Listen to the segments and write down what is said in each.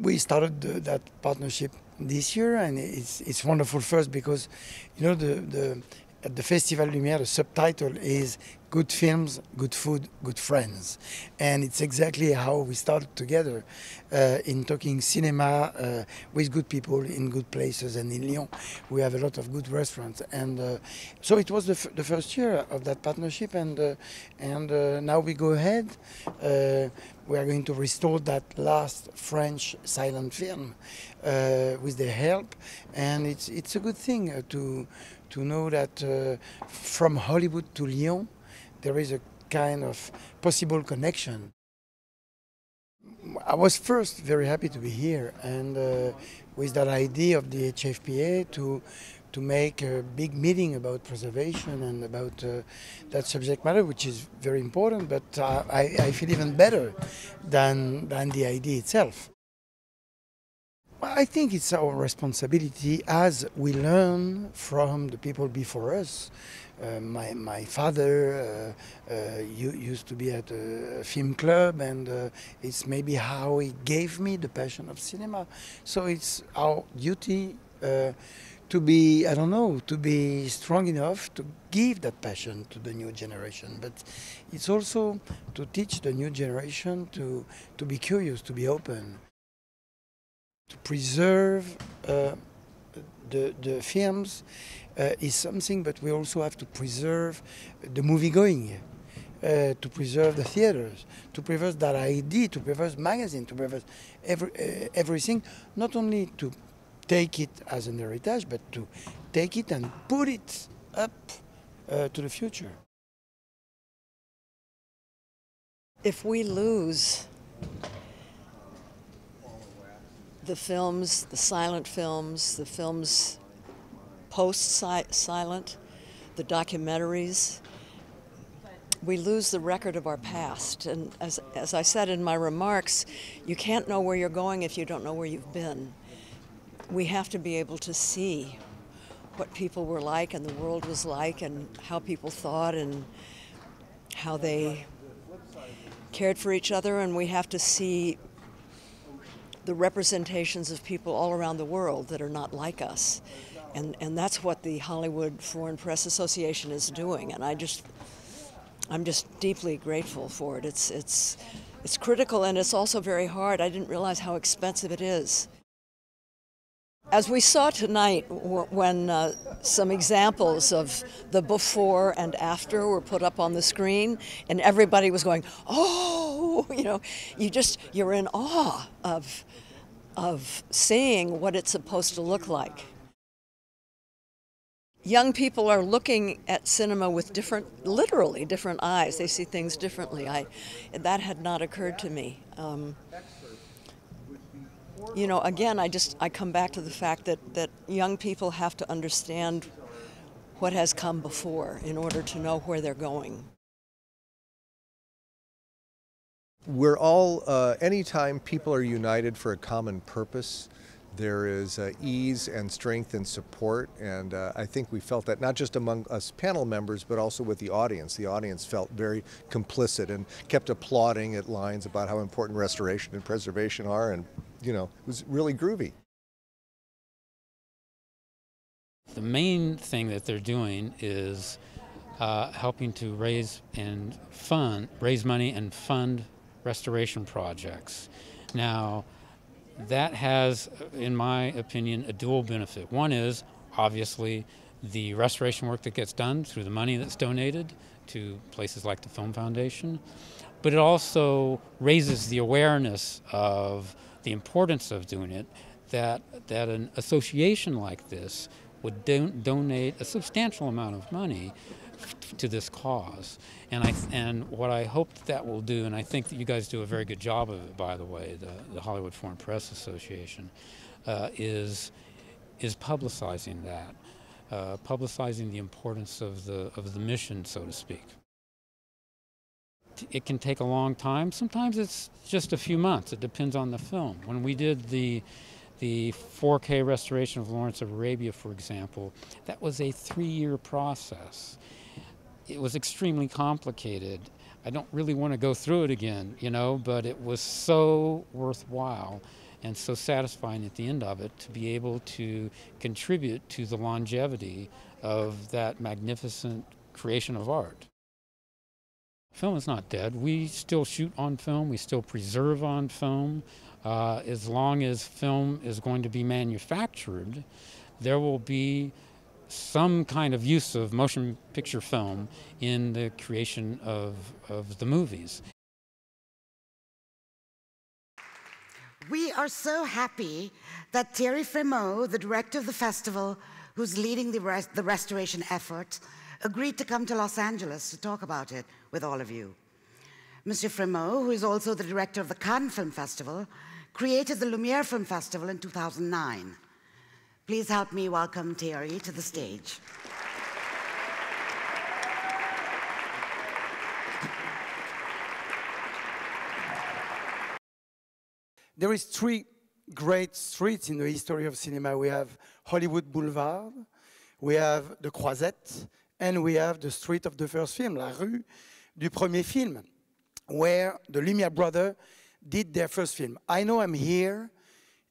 We started that partnership this year, and it's wonderful first because, you know, at the Festival Lumière, the subtitle is "Good films, good food, good friends," and it's exactly how we started together in talking cinema with good people in good places. And in Lyon, we have a lot of good restaurants, and so it was the first year of that partnership, and now we go ahead. We are going to restore that last French silent film with their help, and it's a good thing to know that from Hollywood to Lyon, there is a kind of possible connection. I was first very happy to be here, and with that idea of the HFPA to make a big meeting about preservation and about that subject matter, which is very important, but I feel even better than the idea itself. I think it's our responsibility as we learn from the people before us. My father used to be at a film club, and it's maybe how he gave me the passion of cinema. So it's our duty to be, I don't know, to be strong enough to give that passion to the new generation. But it's also to teach the new generation to be curious, to be open. To preserve the films is something, but we also have to preserve the movie-going, to preserve the theaters, to preserve that idea, to preserve magazine, to preserve everything, not only to take it as an heritage, but to take it and put it up to the future. If we lose the films, the silent films, the films post-silent, the documentaries, we lose the record of our past. And as I said in my remarks, you can't know where you're going if you don't know where you've been. We have to be able to see what people were like and the world was like and how people thought and how they cared for each other, and we have to see the representations of people all around the world that are not like us. And that's what the Hollywood Foreign Press Association is doing, and I'm just deeply grateful for it. It's critical, and it's also very hard. I didn't realize how expensive it is. As we saw tonight, when some examples of the before and after were put up on the screen, and everybody was going, "Oh," you know, you're in awe of seeing what it's supposed to look like. Young people are looking at cinema with literally different eyes. They see things differently. That had not occurred to me. You know, again, I come back to the fact that young people have to understand what has come before in order to know where they're going. We're all, anytime people are united for a common purpose, there is ease and strength and support, and I think we felt that not just among us panel members, but also with the audience. The audience felt very complicit and kept applauding at lines about how important restoration and preservation are, and you know, it was really groovy. The main thing that they're doing is helping to raise money and fund restoration projects. Now, that has, in my opinion, a dual benefit. One is, obviously, the restoration work that gets done through the money that's donated to places like the Film Foundation, but it also raises the awareness of the importance of doing it, that an association like this would donate a substantial amount of money to this cause. And what I hope that will do, and I think that you guys do a very good job of it, by the way, the Hollywood Foreign Press Association, is publicizing that, publicizing the importance of the mission, so to speak. It can take a long time. Sometimes it's just a few months. It depends on the film. When we did the 4K restoration of Lawrence of Arabia, for example, that was a 3-year process. It was extremely complicated. I don't really want to go through it again, you know, but it was so worthwhile. and so satisfying at the end of it to be able to contribute to the longevity of that magnificent creation of art. Film is not dead. We still shoot on film. We still preserve on film. As long as film is going to be manufactured, there will be some kind of use of motion picture film in the creation of the movies. We are so happy that Thierry Frémaux, the director of the festival, who's leading the restoration effort, agreed to come to Los Angeles to talk about it with all of you. Monsieur Frémaux, who is also the director of the Cannes Film Festival, created the Lumière Film Festival in 2009. Please help me welcome Thierry to the stage. There is three great streets in the history of cinema. We have Hollywood Boulevard, we have the Croisette, and we have the street of the first film, La Rue du Premier Film, where the Lumière brothers did their first film. I know I'm here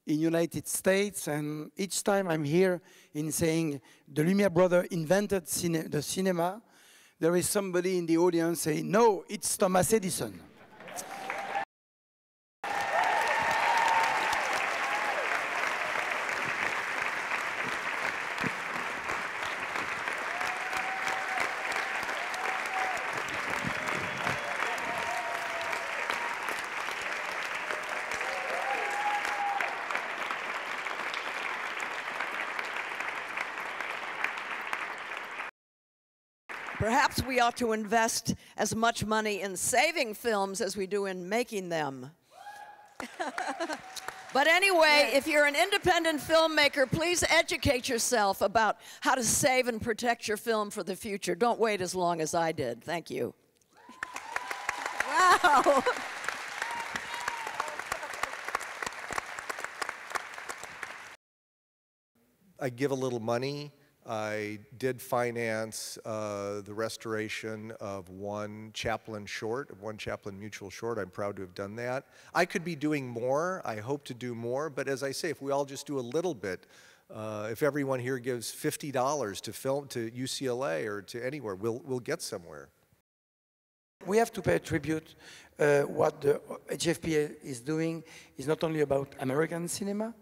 in United States, and each time I'm here in saying the Lumière brothers invented the cinema, there is somebody in the audience saying, no, it's Thomas Edison. Perhaps we ought to invest as much money in saving films as we do in making them. But anyway, if you're an independent filmmaker, please educate yourself about how to save and protect your film for the future. Don't wait as long as I did. Thank you. Wow. I give a little money. I did finance the restoration of one Chaplin short, one Chaplin mutual short. I'm proud to have done that. I could be doing more. I hope to do more. But as I say, if we all just do a little bit, if everyone here gives $50 to film to UCLA or to anywhere, we'll get somewhere. We have to pay tribute. What the HFPA is doing is not only about American cinema,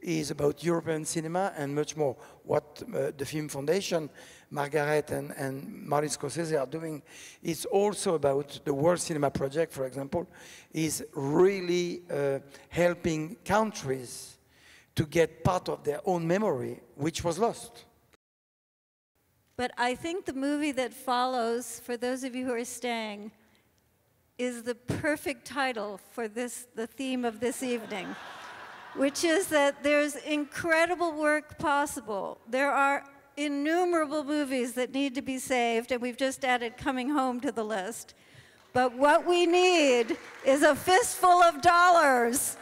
is about European cinema and much more. What the Film Foundation, Margaret and Martin Scorsese are doing is also about the World Cinema Project, for example, is really helping countries to get part of their own memory, which was lost. But I think the movie that follows, for those of you who are staying, is the perfect title for the theme of this evening, which is that there's incredible work possible. There are innumerable movies that need to be saved, and we've just added Coming Home to the list. But what we need is a fistful of dollars.